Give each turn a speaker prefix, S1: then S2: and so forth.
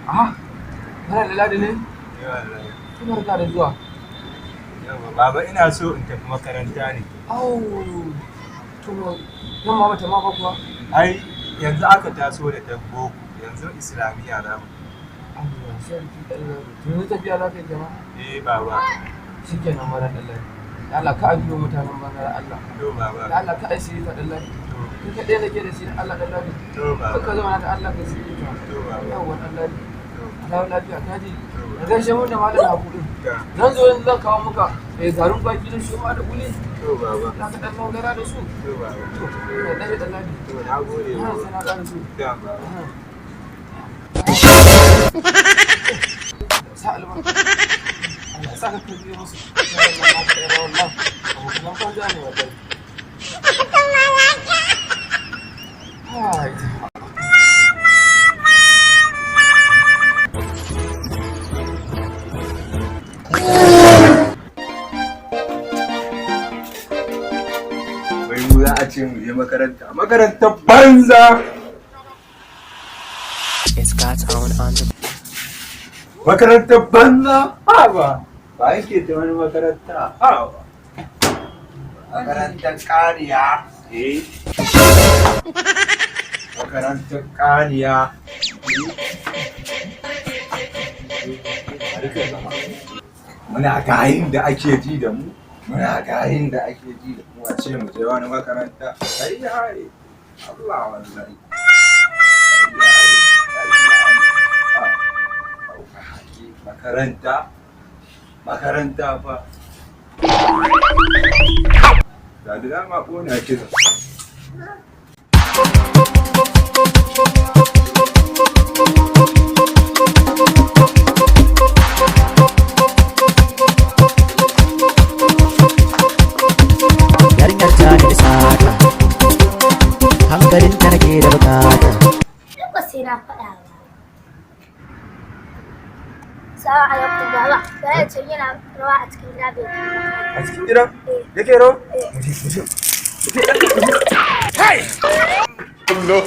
S1: Ah, kana da ladi ne?
S2: Wallahi.
S1: Ina da zuwa.
S2: Yawa baba ina so in tafi makaranta ne.
S1: Au, to nan ma bata ma ba kuwa.
S2: Ai yanzu aka taso da dabbo yanzu islamiyya za mu.
S1: Allah sarki Allah. To yanzu tafiya za ka yi jama'a?
S2: Baba.
S1: Shikenan mara Allah. Allah ka ajiyo mutanen banza Allah.
S2: To baba.
S1: Allah ka aisi ta Allah.
S2: To
S1: Kai kaɗai nake da shi Allah Allah.
S2: to baba.
S1: Ka zama da Allah ka shi ta.
S2: To baba.
S1: Yawwa Allah.
S2: To
S1: Allah lafiya ka ji.
S2: to
S1: Da gaishe mun da malam Hakuri.
S2: baba.
S1: Zan zo yanzu zan kawo muka garin kwaki da shi ma da kuli.
S2: To baba.
S1: Za ka ɗan mangara da su.
S2: To baba.
S1: To, ka ɗan da Allah.
S2: To na gode
S1: Ina
S2: baba.
S1: sai na ƙara su.
S2: Da baba.
S1: Sa albarka. Allah sa ka kaje musu. Allah ka yarda wallahi. Abokan banza ne wallahi. Hai.
S2: Wai mu za a ce mu je makaranta. Makarantar banza.
S3: It's God's own on the
S2: Makarantar banza? Ba yake da wani makaranta. Ba. Makarantar ƙariya. Makarantar ƙariya. Muna gayin da ake ji da mu. Muna gayin da ake ji da mu a ce mu je wani makaranta. Kai yaye. Allah wallahi. Makaranta. Makaranta fa. Da dama ƙona kisa.
S3: yarinyar ta da sata hankalin ta nake da bukata
S4: Ko sai na faɗa ba. Sa'a alaikum baba. Baya ce yana rawa a cikin gida bai
S2: A cikin gida? Yake rawa?
S4: Eh.
S2: No.